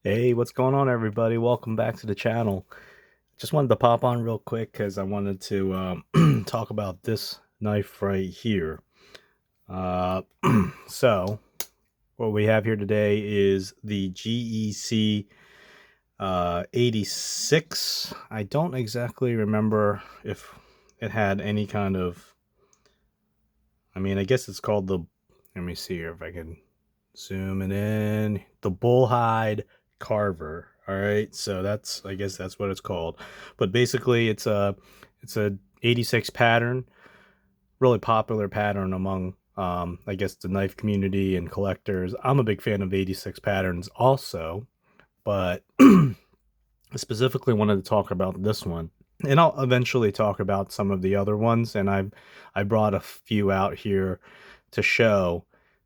Hey, what's going on, everybody? Welcome back to the channel. Just wanted to pop on real quick because I wanted to talk about this knife right here. Uh, so, what we have here today is the GEC 86. I don't exactly remember if it had any kind of. I guess it's called the. Let me see here if I can zoom it in. The bullhide carver. All right, so I guess that's what it's called. But basically, it's a 86 pattern, really popular pattern among I guess the knife community and collectors. I'm a big fan of 86 patterns also, but I specifically wanted to talk about this one. And I'll eventually talk about some of the other ones, and I brought a few out here to show.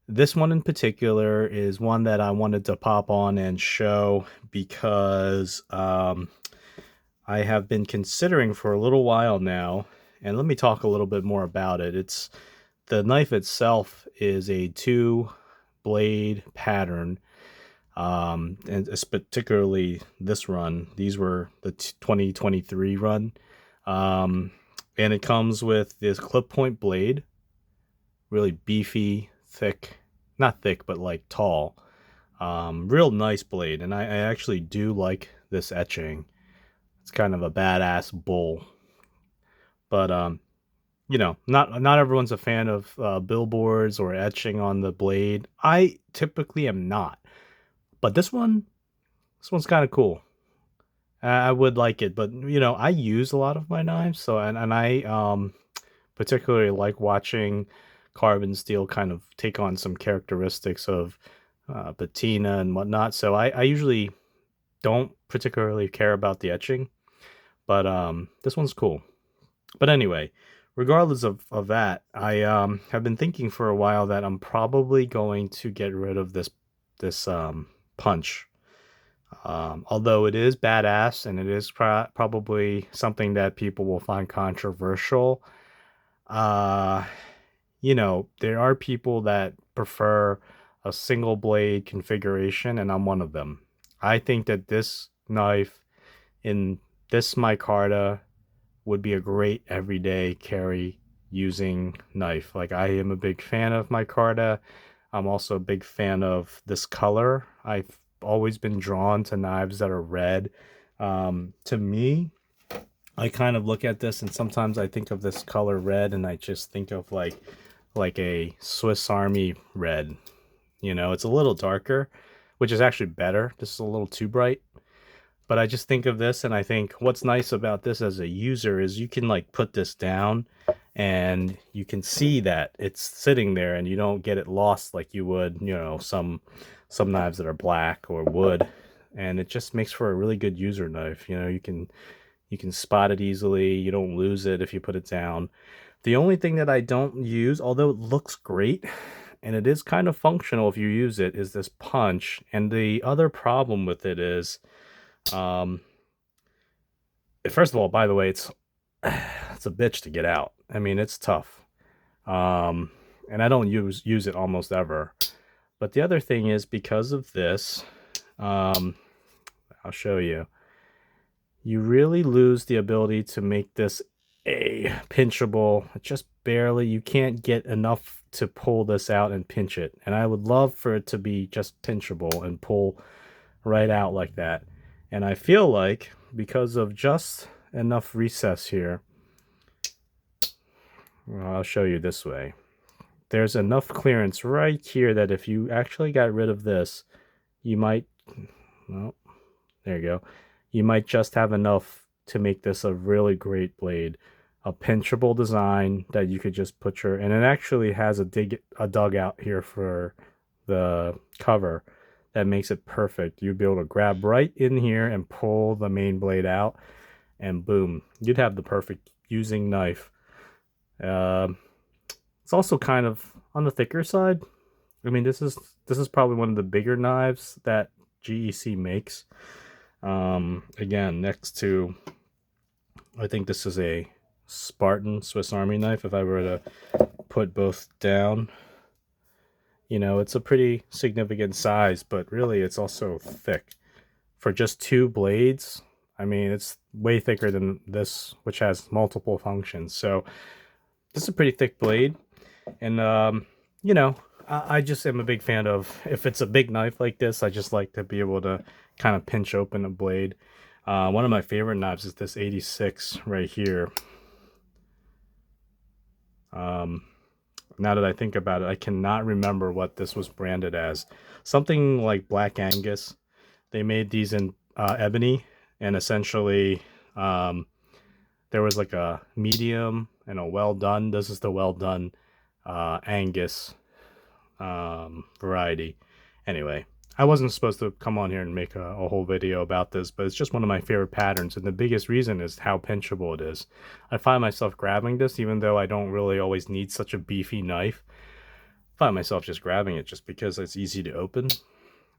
This one in particular is one that I wanted to pop on and show because I have been considering for a little while now, and let me talk a little bit more about it. It's the knife itself is a two blade pattern, and it's particularly this run. These were the 2023 run, um, and it comes with this clip point blade, really beefy, thick, not thick, but like tall. Real nice blade, and I actually do like this etching. It's kind of a badass bull, but not everyone's a fan of billboards or etching on the blade. I typically am not, but this one's kind of cool. I would like it, but I use a lot of my knives, so and I particularly like watching carbon steel kind of take on some characteristics of patina and whatnot. So I usually don't particularly care about the etching, but this one's cool. But anyway, regardless of that, I have been thinking for a while that I'm probably going to get rid of this punch. Although it is badass and it is probably something that people will find controversial, uh, there are people that prefer a single blade configuration, and I'm one of them. I think that this knife in this micarta would be a great everyday carry using knife. Like, I am a big fan of micarta. I'm also a big fan of this color. I've always been drawn to knives that are red. To me, I kind of look at this and sometimes I think of this color red and I just think of like a Swiss Army red. It's a little darker, which is actually better. This is a little too bright. But I just think of this and I think what's nice about this as a user is you can like put this down and you can see that it's sitting there and you don't get it lost like you would, some knives that are black or wood. And it just makes for a really good user knife. You can spot it easily. You don't lose it if you put it down. The only thing that I don't use, although it looks great and it is kind of functional if you use it, is this punch. And the other problem with it is, um, first of all, by the way, it's a bitch to get out. I mean, it's tough. Um, and I don't use it almost ever. But the other thing is because of this, um, I'll show you. You really lose the ability to make this a pinchable, just barely. You can't get enough to pull this out and pinch it. And I would love for it to be just pinchable and pull right out like that. And I feel like because of just enough recess here, well, I'll show you this way. There's enough clearance right here that if you actually got rid of this, you might, well, there you go. You might just have enough to make this a really great blade. A pinchable design that you could just put and it actually has a dugout here for the cover that makes it perfect. You'd be able to grab right in here and pull the main blade out, and boom, you'd have the perfect using knife. Uh, it's also kind of on the thicker side. I mean, this is probably one of the bigger knives that GEC makes. Again, next to, I think this is a Spartan Swiss Army knife. If I were to put both down, it's a pretty significant size, but really it's also thick. for just 2 blades. I mean, it's way thicker than this, which has multiple functions. So this is a pretty thick blade. And, you know, I just am a big fan of, if it's a big knife like this, I just like to be able to kind of pinch open a blade. One of my favorite knives is this 86 right here. Now that I think about it, I cannot remember what this was branded as. Something like Black Angus. They made these in ebony, and essentially there was like a medium and a well done. This is the well done Angus variety. Anyway, I wasn't supposed to come on here and make a whole video about this, but it's just one of my favorite patterns, and the biggest reason is how pinchable it is. I find myself grabbing this, even though I don't really always need such a beefy knife. I find myself just grabbing it just because it's easy to open,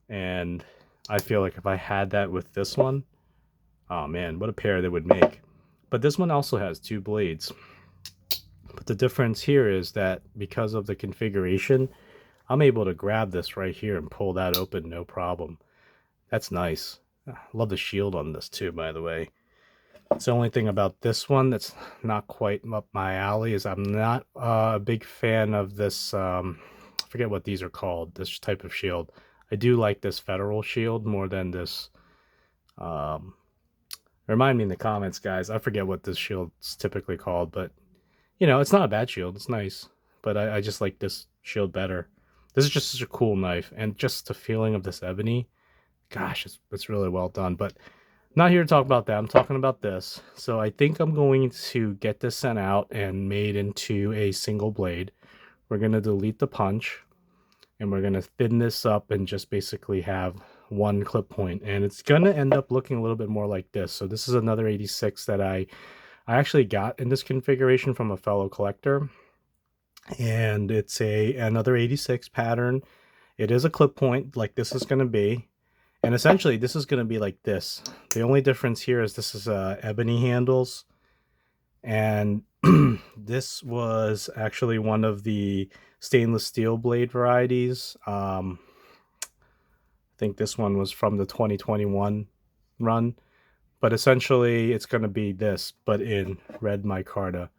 and I feel like if I had that with this one, oh man, what a pair they would make. But this one also has 2 blades. But the difference here is that because of the configuration, I'm able to grab this right here and pull that open no problem. That's nice. I love the shield on this too, by the way. It's the only thing about this one that's not quite up my alley is I'm not a big fan of this, I forget what these are called, this type of shield. I do like this federal shield more than this. Remind me in the comments, guys. I forget what this shield's typically called, but you know, it's not a bad shield. It's nice, but I just like this shield better. This is just such a cool knife, and just the feeling of this ebony, gosh, it's really well done. But I'm not here to talk about that. I'm talking about this. So I think I'm going to get this sent out and made into a single blade. We're going to delete the punch, and we're going to thin this up and just basically have one clip point, and it's going to end up looking a little bit more like this. So this is another 86 that I actually got in this configuration from a fellow collector, and it's another 86 pattern. It is a clip point like this is going to be, and essentially this is going to be like this. The only difference here is this is ebony handles, and this was actually one of the stainless steel blade varieties. I think this one was from the 2021 run, but essentially it's going to be this, but in red micarta.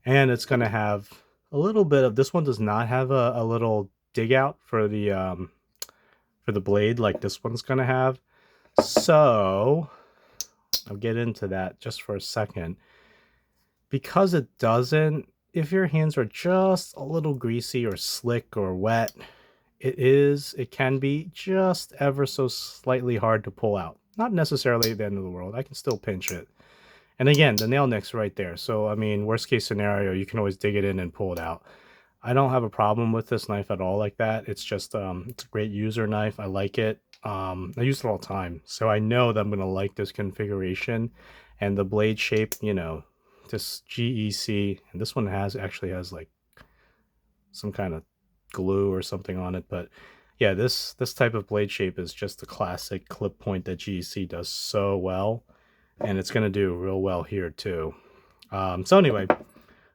And it's going to have a little bit of, this one does not have a little dig out for the blade like this one's going to have. So I'll get into that just for a second. Because it doesn't, if your hands are just a little greasy or slick or wet, it can be just ever so slightly hard to pull out. Not necessarily the end of the world. I can still pinch it. And again, the nail nick's right there. So, I mean, worst case scenario, you can always dig it in and pull it out. I don't have a problem with this knife at all like that. It's just, it's a great user knife. I like it. I use it all the time. So I know that I'm going to like this configuration. And the blade shape, you know, this GEC, and this one actually has like some kind of glue or something on it. But yeah, this type of blade shape is just the classic clip point that GEC does so well. And it's going to do real well here too. So anyway, I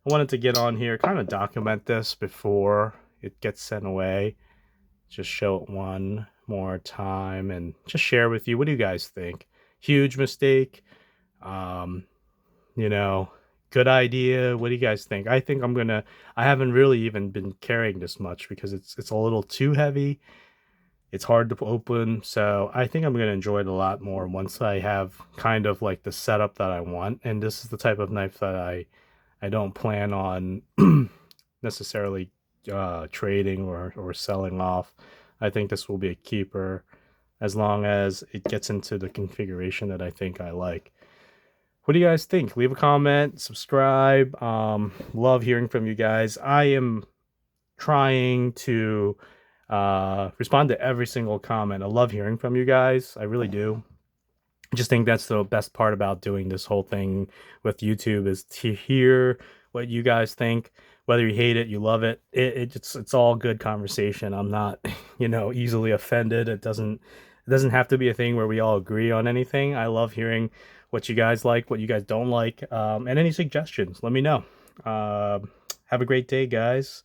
wanted to get on here, kind of document this before it gets sent away. Just show it one more time and just share with you. What do you guys think? Huge mistake? You know, good idea? What do you guys think? I think I haven't really even been carrying this much because it's a little too heavy. It's hard to open, so I think I'm going to enjoy it a lot more once I have kind of like the setup that I want. And this is the type of knife that I don't plan on necessarily trading or selling off. I think this will be a keeper as long as it gets into the configuration that I think I like. What do you guys think? Leave a comment, subscribe. Love hearing from you guys. I am trying to respond to every single comment. I love hearing from you guys. I really do. I just think that's the best part about doing this whole thing with YouTube is to hear what you guys think. Whether you hate it, you love it. It's all good conversation. I'm not, you know, easily offended. It doesn't have to be a thing where we all agree on anything. I love hearing what you guys like, what you guys don't like, and any suggestions. Let me know. Have a great day, guys.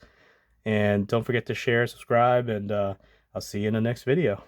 And don't forget to share, subscribe, and I'll see you in the next video.